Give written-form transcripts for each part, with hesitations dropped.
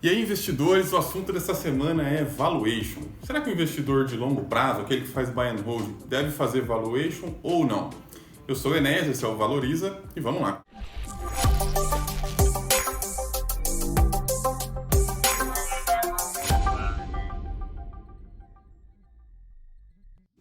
E aí, investidores, o assunto dessa semana é valuation. Será que o investidor de longo prazo, aquele que faz buy and hold, deve fazer valuation ou não? Eu sou o Enéas, esse é o Valoriza e vamos lá.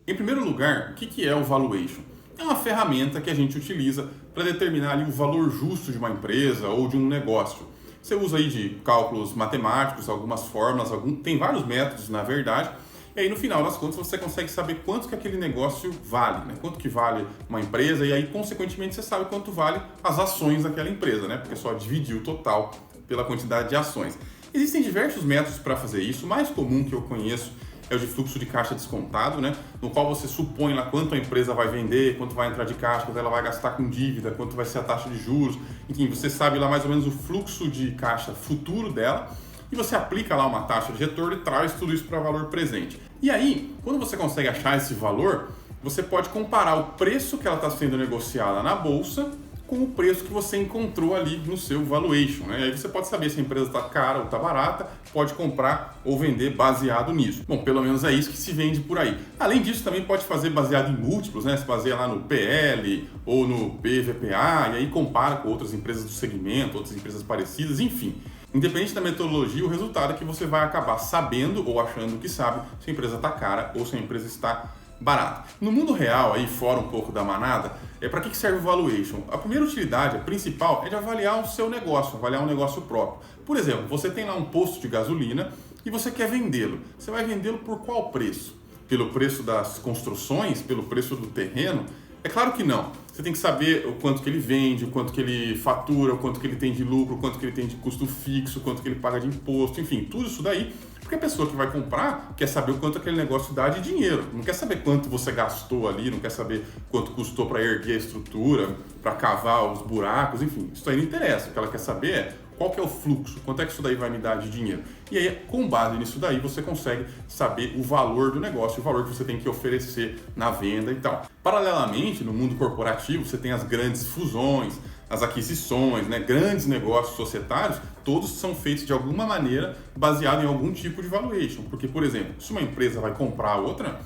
Em primeiro lugar, o que é o valuation? É uma ferramenta que a gente utiliza para determinar ali o valor justo de uma empresa ou de um negócio. Você usa aí de cálculos matemáticos, algumas fórmulas, tem vários métodos na verdade, e aí no final das contas você consegue saber quanto que aquele negócio vale, né? Quanto que vale uma empresa e aí consequentemente você sabe quanto vale as ações daquela empresa, né? Porque só dividir o total pela quantidade de ações. Existem diversos métodos para fazer isso, o mais comum que eu conheço é o de fluxo de caixa descontado, né? No qual você supõe lá quanto a empresa vai vender, quanto vai entrar de caixa, quanto ela vai gastar com dívida, quanto vai ser a taxa de juros. Enfim, você sabe lá mais ou menos o fluxo de caixa futuro dela e você aplica lá uma taxa de retorno e traz tudo isso para valor presente. E aí, quando você consegue achar esse valor, você pode comparar o preço que ela está sendo negociada na bolsa com o preço que você encontrou ali no seu valuation, né? E aí você pode saber se a empresa está cara ou está barata, pode comprar ou vender baseado nisso. Bom, pelo menos é isso que se vende por aí. Além disso, também pode fazer baseado em múltiplos, né? Se baseia lá no PL ou no PVPA e aí compara com outras empresas do segmento, outras empresas parecidas, enfim. Independente da metodologia, o resultado é que você vai acabar sabendo ou achando que sabe se a empresa está cara ou se a empresa está barata. No mundo real, aí fora um pouco da manada, para que serve o valuation? A primeira utilidade, a principal, é de avaliar o seu negócio, avaliar um negócio próprio. Por exemplo, você tem lá um posto de gasolina e você quer vendê-lo. Você vai vendê-lo por qual preço? Pelo preço das construções? Pelo preço do terreno? É claro que não. Você tem que saber o quanto que ele vende, o quanto que ele fatura, o quanto que ele tem de lucro, o quanto que ele tem de custo fixo, o quanto que ele paga de imposto, enfim, tudo isso daí. Porque a pessoa que vai comprar quer saber o quanto aquele negócio dá de dinheiro. Não quer saber quanto você gastou ali, não quer saber quanto custou para erguer a estrutura, para cavar os buracos, enfim. Isso aí não interessa. O que ela quer saber é qual que é o fluxo, quanto é que isso daí vai me dar de dinheiro. E aí, com base nisso daí, você consegue saber o valor do negócio, o valor que você tem que oferecer na venda e tal. Paralelamente, no mundo corporativo, você tem as grandes fusões, as aquisições, né? Grandes negócios societários, todos são feitos de alguma maneira baseado em algum tipo de valuation. Porque, por exemplo, se uma empresa vai comprar outra,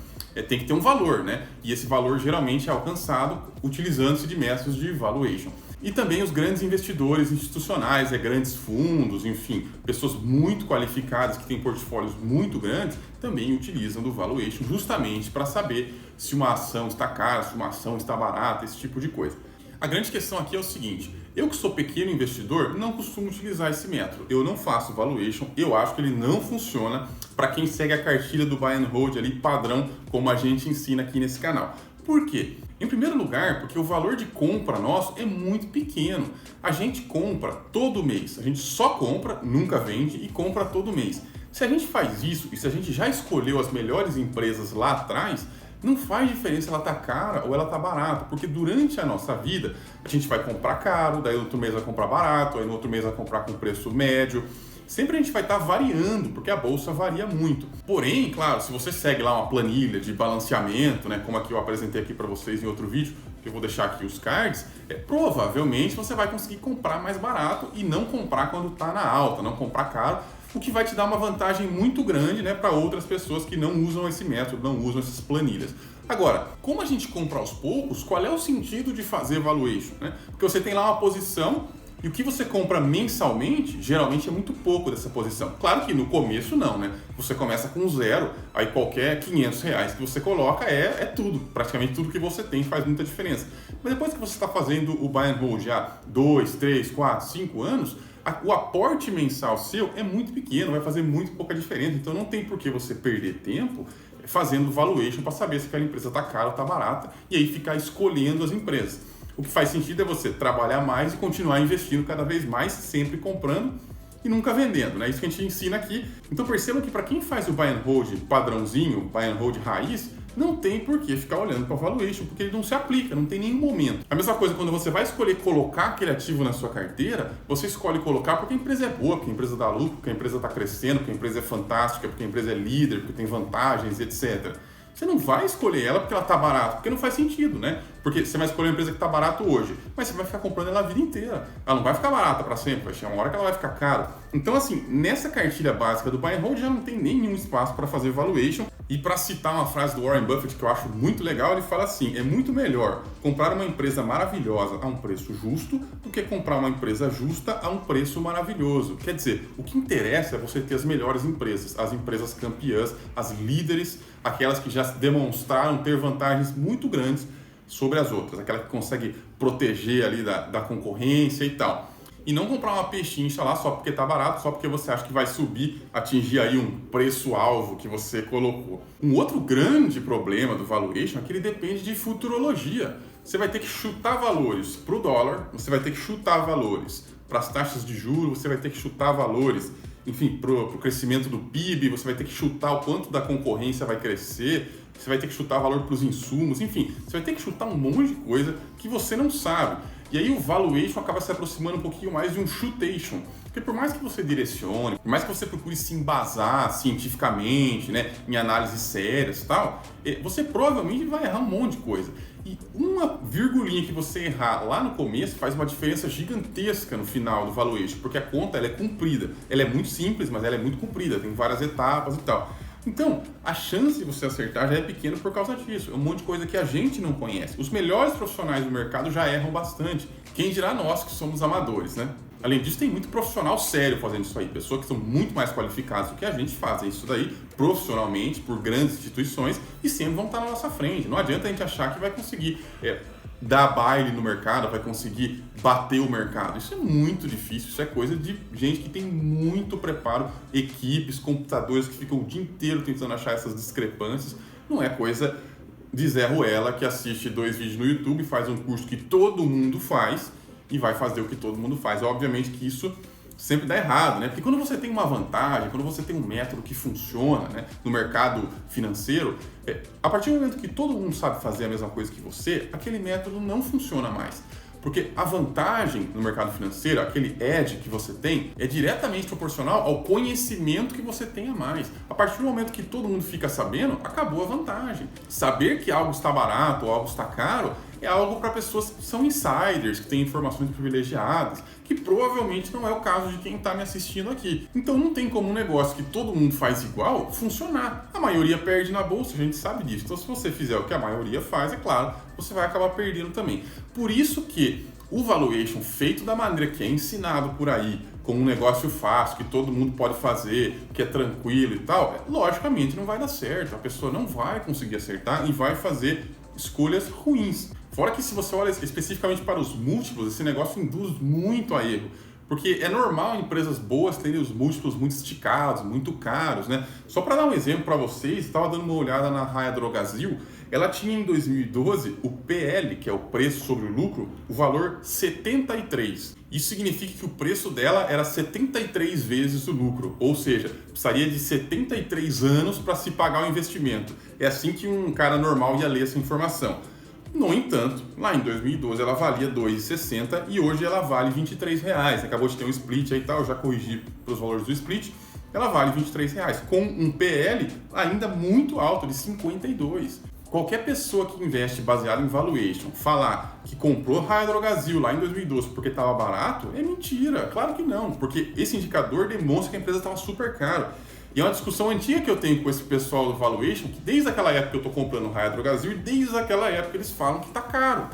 tem que ter um valor, né? E esse valor geralmente é alcançado utilizando-se de métodos de valuation. E também os grandes investidores institucionais, grandes fundos, enfim, pessoas muito qualificadas que têm portfólios muito grandes, também utilizam do valuation justamente para saber se uma ação está cara, se uma ação está barata, esse tipo de coisa. A grande questão aqui é o seguinte, eu que sou pequeno investidor não costumo utilizar esse método, eu não faço valuation, eu acho que ele não funciona para quem segue a cartilha do buy and hold ali padrão, como a gente ensina aqui nesse canal. Por quê? Em primeiro lugar, porque o valor de compra nosso é muito pequeno. A gente compra todo mês, a gente só compra, nunca vende e compra todo mês. Se a gente faz isso e se a gente já escolheu as melhores empresas lá atrás, não faz diferença ela tá cara ou ela tá barata, porque durante a nossa vida a gente vai comprar caro, daí no outro mês vai comprar barato, aí no outro mês vai comprar com preço médio. Sempre a gente vai estar variando, porque a bolsa varia muito. Porém, claro, se você segue lá uma planilha de balanceamento, né, como aqui eu apresentei aqui para vocês em outro vídeo, que eu vou deixar aqui os cards, provavelmente você vai conseguir comprar mais barato e não comprar quando está na alta, não comprar caro, o que vai te dar uma vantagem muito grande, né, para outras pessoas que não usam esse método, não usam essas planilhas. Agora, como a gente compra aos poucos, qual é o sentido de fazer valuation, né? Porque você tem lá uma posição e o que você compra mensalmente, geralmente é muito pouco dessa posição. Claro que no começo não, né? Você começa com zero, aí qualquer R$500 que você coloca é tudo. Praticamente tudo que você tem faz muita diferença. Mas depois que você está fazendo o buy and hold já 2, 3, 4, 5 anos, o aporte mensal seu é muito pequeno, vai fazer muito pouca diferença. Então não tem por que você perder tempo fazendo valuation para saber se aquela empresa está cara ou está barata e aí ficar escolhendo as empresas. O que faz sentido é você trabalhar mais e continuar investindo cada vez mais, sempre comprando e nunca vendendo, né? Isso que a gente ensina aqui. Então percebam que para quem faz o buy and hold padrãozinho, buy and hold raiz, não tem por que ficar olhando para o valuation, porque ele não se aplica, não tem nenhum momento. A mesma coisa quando você vai escolher colocar aquele ativo na sua carteira, você escolhe colocar porque a empresa é boa, porque a empresa dá lucro, porque a empresa está crescendo, porque a empresa é fantástica, porque a empresa é líder, porque tem vantagens, etc. Você não vai escolher ela porque ela está barata, porque não faz sentido, né? Porque você vai escolher uma empresa que está barato hoje, mas você vai ficar comprando ela a vida inteira. Ela não vai ficar barata para sempre, vai chegar uma hora que ela vai ficar cara. Então, assim, nessa cartilha básica do Buy and Hold já não tem nenhum espaço para fazer valuation. E para citar uma frase do Warren Buffett que eu acho muito legal, ele fala assim: é muito melhor comprar uma empresa maravilhosa a um preço justo do que comprar uma empresa justa a um preço maravilhoso. Quer dizer, o que interessa é você ter as melhores empresas, as empresas campeãs, as líderes, aquelas que já demonstraram ter vantagens muito grandes sobre as outras, aquela que consegue proteger ali da concorrência e tal. E não comprar uma pechincha lá só porque tá barato, só porque você acha que vai subir, atingir aí um preço-alvo que você colocou. Um outro grande problema do valuation é que ele depende de futurologia. Você vai ter que chutar valores para o dólar, você vai ter que chutar valores para as taxas de juros, você vai ter que chutar valores, enfim, para o crescimento do PIB, você vai ter que chutar o quanto da concorrência vai crescer, você vai ter que chutar valor para os insumos, enfim, você vai ter que chutar um monte de coisa que você não sabe. E aí o valuation acaba se aproximando um pouquinho mais de um chutation. Porque por mais que você direcione, por mais que você procure se embasar cientificamente, né, em análises sérias e tal, você provavelmente vai errar um monte de coisa. E uma virgulinha que você errar lá no começo faz uma diferença gigantesca no final do valuation, porque a conta ela é comprida. Ela é muito simples, mas ela é muito comprida, tem várias etapas e tal. Então, a chance de você acertar já é pequena por causa disso. É um monte de coisa que a gente não conhece. Os melhores profissionais do mercado já erram bastante. Quem dirá nós que somos amadores, né? Além disso, tem muito profissional sério fazendo isso aí. Pessoas que são muito mais qualificadas do que a gente fazem isso daí profissionalmente por grandes instituições e sempre vão estar na nossa frente. Não adianta a gente achar que vai conseguir dar baile no mercado, vai conseguir bater o mercado. Isso é muito difícil, isso é coisa de gente que tem muito preparo, equipes, computadores que ficam o dia inteiro tentando achar essas discrepâncias. Não é coisa de Zé Ruela que assiste 2 vídeos no YouTube, faz um curso que todo mundo faz e vai fazer o que todo mundo faz. Obviamente que isso sempre dá errado, né? Porque quando você tem uma vantagem, quando você tem um método que funciona, né, no mercado financeiro, a partir do momento que todo mundo sabe fazer a mesma coisa que você, aquele método não funciona mais. Porque a vantagem no mercado financeiro, aquele edge que você tem, é diretamente proporcional ao conhecimento que você tem a mais. A partir do momento que todo mundo fica sabendo, acabou a vantagem. Saber que algo está barato ou algo está caro é algo para pessoas que são insiders, que têm informações privilegiadas, que provavelmente não é o caso de quem está me assistindo aqui. Então não tem como um negócio que todo mundo faz igual funcionar. A maioria perde na bolsa, a gente sabe disso. Então se você fizer o que a maioria faz, é claro, você vai acabar perdendo também. Por isso que o valuation feito da maneira que é ensinado por aí, como um negócio fácil, que todo mundo pode fazer, que é tranquilo e tal, logicamente não vai dar certo. A pessoa não vai conseguir acertar e vai fazer escolhas ruins. Fora que se você olha especificamente para os múltiplos, esse negócio induz muito a erro. Porque é normal empresas boas terem os múltiplos muito esticados, muito caros, né? Só para dar um exemplo para vocês, estava dando uma olhada na Raia Drogasil, ela tinha em 2012 o PL, que é o preço sobre o lucro, o valor 73. Isso significa que o preço dela era 73 vezes o lucro, ou seja, precisaria de 73 anos para se pagar o investimento. É assim que um cara normal ia ler essa informação. No entanto, lá em 2012 ela valia R$ 2,60 e hoje ela vale R$ 23,00. Acabou de ter um split aí, tá? Eu já corrigi para os valores do split. Ela vale R$ 23,00, com um PL ainda muito alto, de 52. Qualquer pessoa que investe baseado em valuation falar que comprou Raia Drogasil lá em 2012 porque estava barato, é mentira. Claro que não, porque esse indicador demonstra que a empresa estava super cara. E é uma discussão antiga que eu tenho com esse pessoal do valuation, que desde aquela época que eu estou comprando Raia Drogasil, e desde aquela época eles falam que tá caro,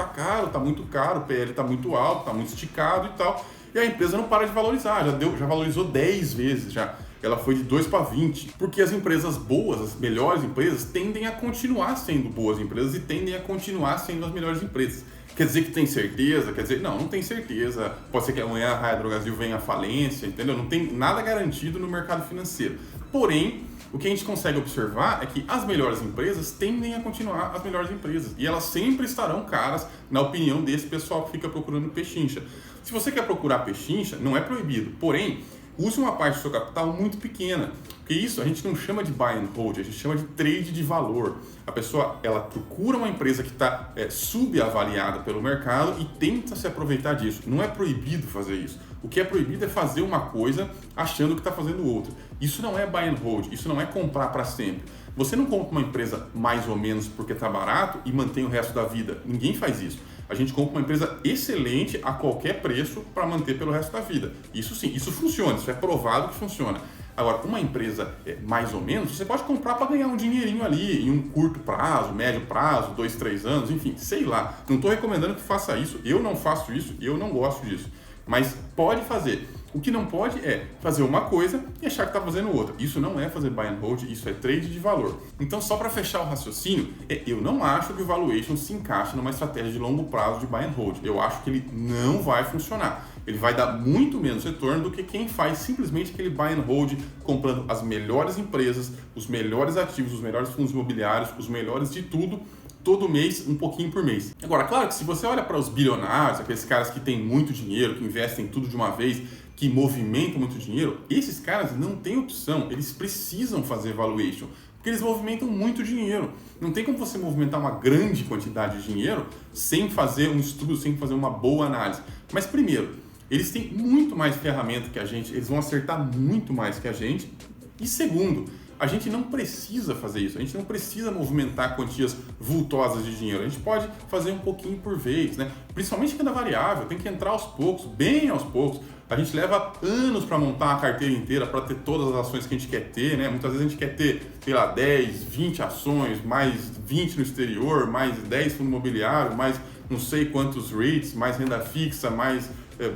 tá muito caro, o PL tá muito alto, tá muito esticado e tal. E a empresa não para de valorizar, já valorizou 10 vezes já. Ela foi de 2 para 20, porque as empresas boas, as melhores empresas, tendem a continuar sendo boas empresas e tendem a continuar sendo as melhores empresas. Quer dizer que tem certeza? Quer dizer, não tem certeza. Pode ser que amanhã a Raia Drogasil venha à falência, entendeu? Não tem nada garantido no mercado financeiro. Porém, o que a gente consegue observar é que as melhores empresas tendem a continuar as melhores empresas. E elas sempre estarão caras, na opinião desse pessoal que fica procurando pechincha. Se você quer procurar pechincha, não é proibido. Porém, use uma parte do seu capital muito pequena, porque isso a gente não chama de buy and hold, a gente chama de trade de valor. A pessoa ela procura uma empresa que está subavaliada pelo mercado e tenta se aproveitar disso. Não é proibido fazer isso. O que é proibido é fazer uma coisa achando que está fazendo outra. Isso não é buy and hold, isso não é comprar para sempre. Você não compra uma empresa mais ou menos porque está barato e mantém o resto da vida. Ninguém faz isso. A gente compra uma empresa excelente a qualquer preço para manter pelo resto da vida. Isso sim, isso funciona, isso é provado que funciona. Agora, uma empresa mais ou menos, você pode comprar para ganhar um dinheirinho ali em um curto prazo, médio prazo, 2, 3 anos, enfim, sei lá. Não estou recomendando que faça isso, eu não faço isso, eu não gosto disso. Mas pode fazer. O que não pode é fazer uma coisa e achar que está fazendo outra. Isso não é fazer buy and hold, isso é trade de valor. Então, só para fechar o raciocínio, eu não acho que o valuation se encaixa numa estratégia de longo prazo de buy and hold. Eu acho que ele não vai funcionar. Ele vai dar muito menos retorno do que quem faz simplesmente aquele buy and hold, comprando as melhores empresas, os melhores ativos, os melhores fundos imobiliários, os melhores de tudo, todo mês, um pouquinho por mês. Agora, claro que se você olha para os bilionários, aqueles caras que têm muito dinheiro, que investem tudo de uma vez, que movimentam muito dinheiro, esses caras não têm opção, eles precisam fazer valuation, porque eles movimentam muito dinheiro. Não tem como você movimentar uma grande quantidade de dinheiro sem fazer um estudo, sem fazer uma boa análise. Mas primeiro, eles têm muito mais ferramenta que a gente, eles vão acertar muito mais que a gente. E segundo, a gente não precisa fazer isso, a gente não precisa movimentar quantias vultosas de dinheiro, a gente pode fazer um pouquinho por vez, né? Principalmente renda variável, tem que entrar aos poucos, bem aos poucos. A gente leva anos para montar a carteira inteira, para ter todas as ações que a gente quer ter, né? Muitas vezes a gente quer ter, sei lá, 10, 20 ações, mais 20 no exterior, mais 10 fundo imobiliário, mais não sei quantos REITs, mais renda fixa, mais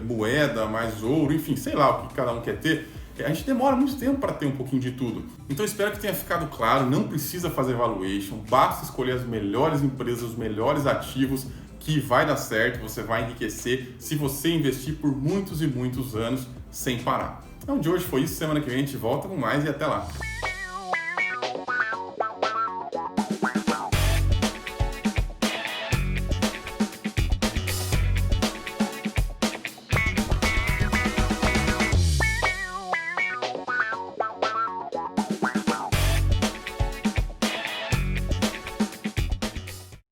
moeda, mais ouro, enfim, sei lá o que cada um quer ter. A gente demora muito tempo para ter um pouquinho de tudo. Então espero que tenha ficado claro, não precisa fazer valuation, basta escolher as melhores empresas, os melhores ativos, que vai dar certo, você vai enriquecer se você investir por muitos e muitos anos sem parar. Então de hoje foi isso, semana que vem a gente volta com mais e até lá.